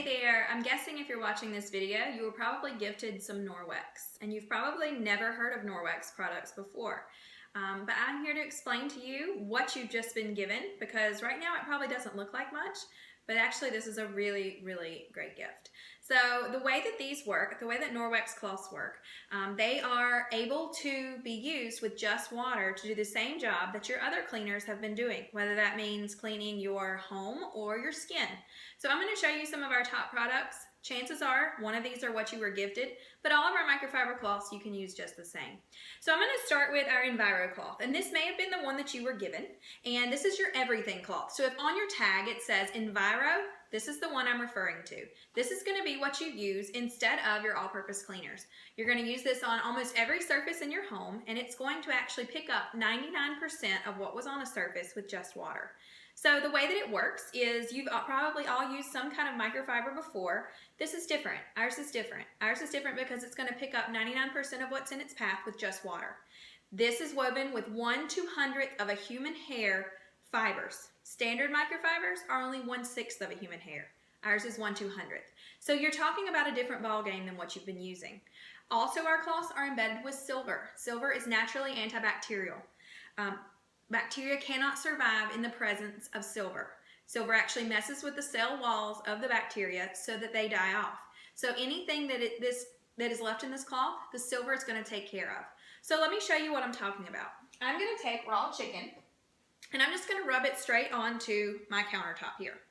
Hey there, I'm guessing if you're watching this video, you were probably gifted some Norwex, and you've probably never heard of Norwex products before. But I'm here to explain to you what you've just been given, because right now it probably doesn't look like much, but actually this is a really, really great gift. So the way that these work, the way that Norwex cloths work, they are able to be used with just water to do the same job that your other cleaners have been doing, whether that means cleaning your home or your skin. So I'm going to show you some of our top products. Chances are one of these are what you were gifted, but all of our microfiber cloths you can use just the same. So I'm going to start with our enviro cloth, and this may have been the one that you were given, and this is your everything cloth. So if on your tag it says enviro, this is the one I'm referring to. This is going to be what you use instead of your all-purpose cleaners. You're going to use this on almost every surface in your home, and it's going to actually pick up 99% of what was on a surface with just water. So the way that it works is you've probably all used some kind of microfiber before. This is different. Ours is different. Ours is different because it's going to pick up 99% of what's in its path with just water. This is woven with 1/200th of a human hair fibers. Standard microfibers are only 1/6 of a human hair. Ours is 1/200th. So you're talking about a different ball game than what you've been using. Also, our cloths are embedded with silver. Silver is naturally antibacterial. Bacteria cannot survive in the presence of silver. Silver actually messes with the cell walls of the bacteria so that they die off. So anything that is left in this cloth, the silver is going to take care of. So let me show you what I'm talking about. I'm going to take raw chicken, and I'm just going to rub it straight onto my countertop here.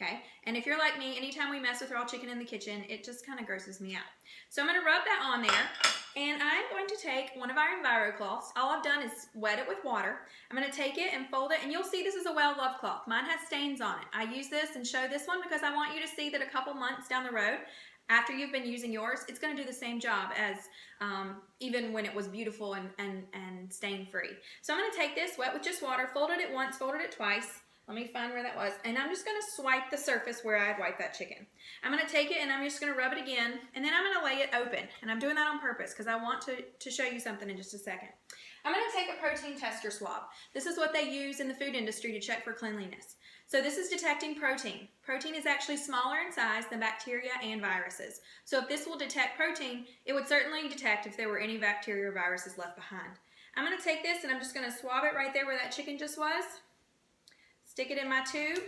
Okay, and if you're like me, anytime we mess with raw chicken in the kitchen, it just kind of grosses me out. So I'm going to rub that on there, and I'm going to take one of our enviro cloths. All I've done is wet it with water. I'm going to take it and fold it, and you'll see this is a well-loved cloth. Mine has stains on it. I use this and show this one because I want you to see that a couple months down the road, after you've been using yours, it's going to do the same job as even when it was beautiful and stain-free. So I'm going to take this, wet with just water, folded it once, folded it twice. Let me find where that was. And I'm just going to swipe the surface where I had wiped that chicken. I'm going to take it and I'm just going to rub it again. And then I'm going to lay it open. And I'm doing that on purpose because I want to show you something in just a second. I'm going to take a protein tester swab. This is what they use in the food industry to check for cleanliness. So this is detecting protein. Protein is actually smaller in size than bacteria and viruses. So if this will detect protein, it would certainly detect if there were any bacteria or viruses left behind. I'm going to take this and I'm just going to swab it right there where that chicken just was. Stick it in my tube.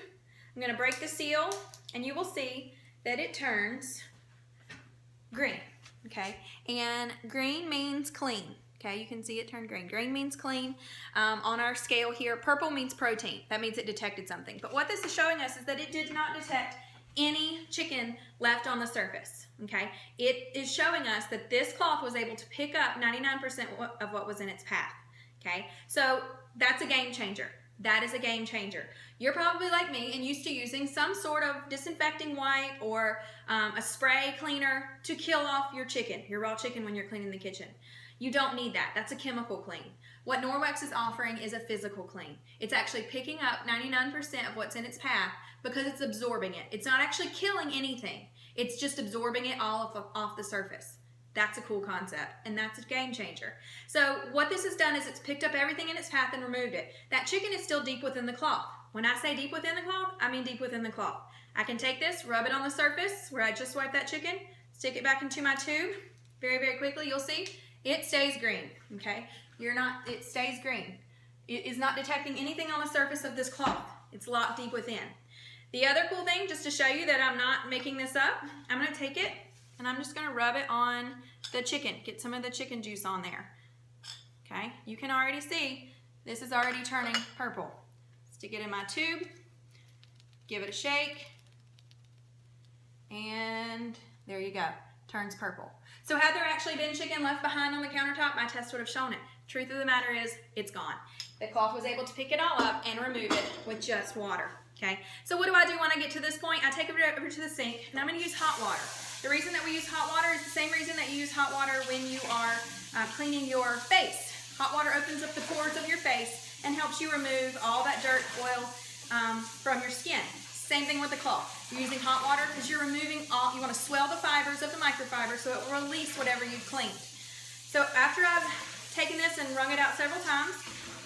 I'm going to break the seal, and you will see that it turns green, okay? And green means clean, okay? You can see it turn green. Green means clean. On our scale here, purple means protein. That means it detected something. But what this is showing us is that it did not detect any chicken left on the surface, okay? It is showing us that this cloth was able to pick up 99% of what was in its path, okay? So that's a game changer. That is a game changer. You're probably like me and used to using some sort of disinfecting wipe or a spray cleaner to kill off your chicken, your raw chicken when you're cleaning the kitchen. You don't need that. That's a chemical clean. What Norwex is offering is a physical clean. It's actually picking up 99% of what's in its path because it's absorbing it. It's not actually killing anything. It's just absorbing it all off the surface. That's a cool concept, and that's a game changer. So what this has done is it's picked up everything in its path and removed it. That chicken is still deep within the cloth. When I say deep within the cloth, I mean deep within the cloth. I can take this, rub it on the surface where I just wiped that chicken, stick it back into my tube. Very, very quickly, you'll see it stays green, okay? It stays green. It is not detecting anything on the surface of this cloth. It's locked deep within. The other cool thing, just to show you that I'm not making this up, I'm gonna take it, and I'm just going to rub it on the chicken. Get some of the chicken juice on there. Okay, you can already see this is already turning purple. Stick it in my tube, give it a shake, and there you go. Turns purple. So had there actually been chicken left behind on the countertop, my test would have shown it. Truth of the matter is, it's gone. The cloth was able to pick it all up and remove it with just water. Okay, so what do I do when I get to this point? I take it over to the sink, and I'm going to use hot water. The reason that we use hot water is the same reason that you use hot water when you are cleaning your face. Hot water opens up the pores of your face and helps you remove all that dirt, oil from your skin. Same thing with the cloth. You're using hot water because you're removing all, you want to swell the fibers of the microfiber so it will release whatever you've cleaned. So after I've taken this and wrung it out several times,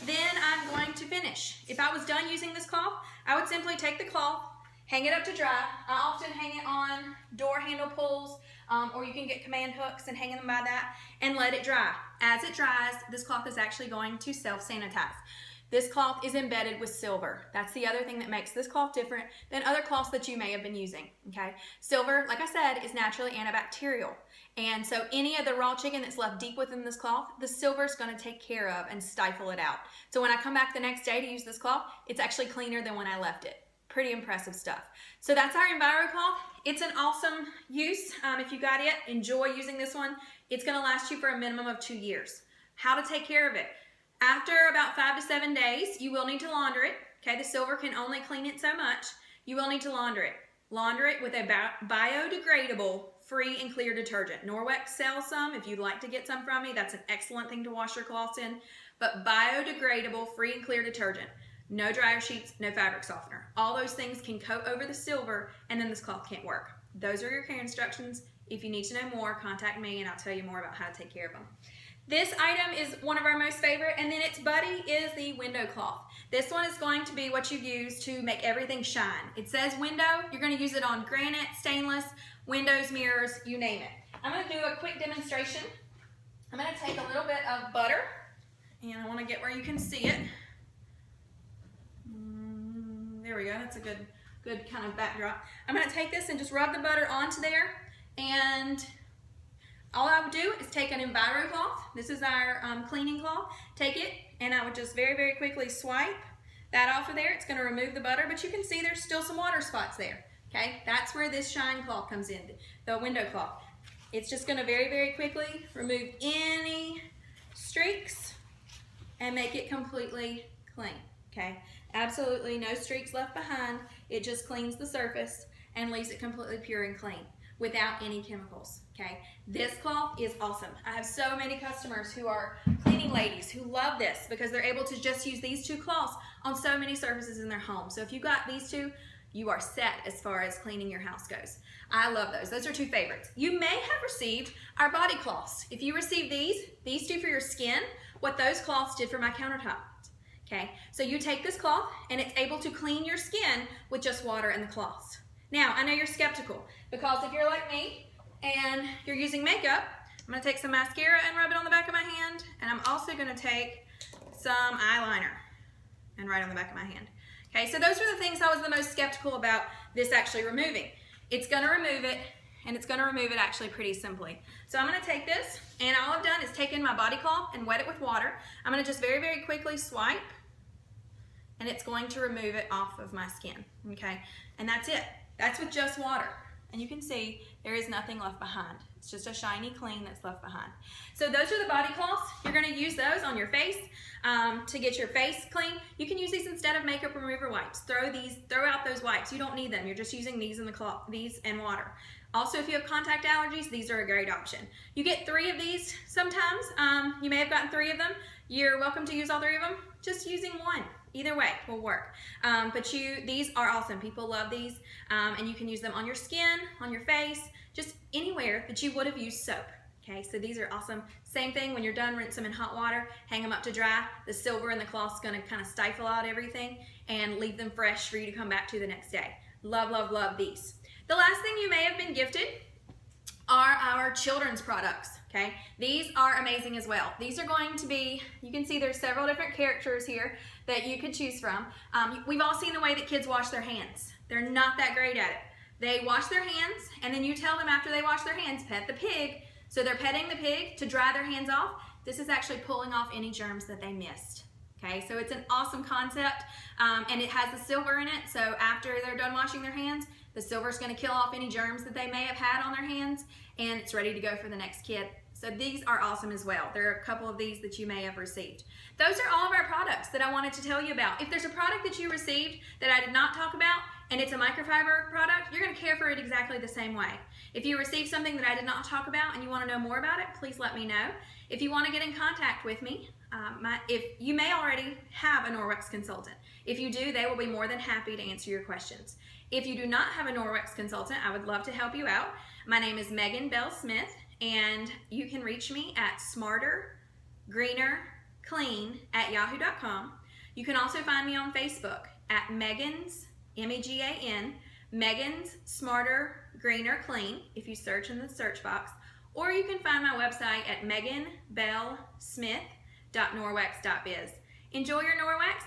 then I'm going to finish. If I was done using this cloth, I would simply take the cloth Hang it up to dry. I often hang it on door handle pulls, or you can get command hooks and hang them by that, and let it dry. As it dries, this cloth is actually going to self-sanitize. This cloth is embedded with silver. That's the other thing that makes this cloth different than other cloths that you may have been using, okay? Silver, like I said, is naturally antibacterial. And so any of the raw chicken that's left deep within this cloth, the silver is going to take care of and stifle it out. So when I come back the next day to use this cloth, it's actually cleaner than when I left it. Pretty impressive stuff. So that's our enviro cloth. It's an awesome use. If you got it, enjoy using this one. It's going to last you for a minimum of 2 years. How to take care of it? After about 5 to 7 days, you will need to launder it. Okay, the silver can only clean it so much. You will need to launder it. Launder it with a biodegradable free and clear detergent. Norwex sells some. If you'd like to get some from me, that's an excellent thing to wash your cloths in. But biodegradable free and clear detergent. No dryer sheets, no fabric softener. All those things can coat over the silver, and then this cloth can't work. Those are your care instructions. If you need to know more, contact me and I'll tell you more about how to take care of them. This item is one of our most favorite, and then its buddy is the window cloth. This one is going to be what you use to make everything shine. It says window. You're going to use it on granite, stainless, windows, mirrors, you name it. I'm going to do a quick demonstration. I'm going to take a little bit of butter, and I want to get where you can see it. There we go. That's a good kind of backdrop. I'm going to take this and just rub the butter onto there, and all I would do is take an enviro cloth. This is our cleaning cloth. Take it, and I would just very, very quickly swipe that off of there. It's going to remove the butter, but you can see there's still some water spots there. Okay, that's where this shine cloth comes in, the window cloth. It's just going to very, very quickly remove any streaks and make it completely clean. Okay, absolutely no streaks left behind. It just cleans the surface and leaves it completely pure and clean without any chemicals. Okay, this cloth is awesome. I have so many customers who are cleaning ladies who love this because they're able to just use these two cloths on so many surfaces in their home. So if you got these two, you are set as far as cleaning your house goes. I love those. Those are two favorites. You may have received our body cloths. If you received these two for your skin, what those cloths did for my countertop. Okay, so you take this cloth and it's able to clean your skin with just water and the cloths. Now, I know you're skeptical because if you're like me and you're using makeup, I'm going to take some mascara and rub it on the back of my hand, and I'm also going to take some eyeliner and write on the back of my hand. Okay, so those are the things I was the most skeptical about this actually removing. It's going to remove it, and it's going to remove it actually pretty simply. So I'm going to take this, and all I've done is taken my body cloth and wet it with water. I'm going to just very, very quickly swipe, and it's going to remove it off of my skin. Okay, and that's it. That's with just water. And you can see there is nothing left behind. It's just a shiny clean that's left behind. So those are the body cloths. You're going to use those on your face to get your face clean. You can use these instead of makeup remover wipes. Throw out those wipes. You don't need them. You're just using these and these and water. Also, if you have contact allergies, these are a great option. You get 3 of these sometimes. You may have gotten 3 of them. You're welcome to use all 3 of them. Just using one. Either way will work. These are awesome. People love these, and you can use them on your skin, on your face, just anywhere that you would have used soap. Okay, so these are awesome. Same thing, when you're done, rinse them in hot water, hang them up to dry. The silver in the cloth is going to kind of stifle out everything and leave them fresh for you to come back to the next day. Love, love, love these. The last thing you may have been gifted are our children's products. Okay, these are amazing as well. These are going to be, you can see there's several different characters here that you could choose from. We've all seen the way that kids wash their hands. They're not that great at it. They wash their hands, and then you tell them after they wash their hands, pet the pig. So they're petting the pig to dry their hands off. This is actually pulling off any germs that they missed. Okay, so it's an awesome concept, and it has the silver in it. So after they're done washing their hands, the silver is going to kill off any germs that they may have had on their hands, and it's ready to go for the next kid. So these are awesome as well. There are a couple of these that you may have received. Those are all of our products that I wanted to tell you about. If there's a product that you received that I did not talk about, and it's a microfiber product, you're going to care for it exactly the same way. If you received something that I did not talk about and you want to know more about it, please let me know. If you want to get in contact with me, if you may already have a Norwex consultant. If you do, they will be more than happy to answer your questions. If you do not have a Norwex consultant, I would love to help you out. My name is Megan Bell Smith, and you can reach me at smartergreenerclean@yahoo.com. You can also find me on Facebook at Megan's, MEGAN, Megan's Smarter Greener Clean if you search in the search box, or you can find my website at meganbellsmith.norwex.biz. Enjoy your Norwex.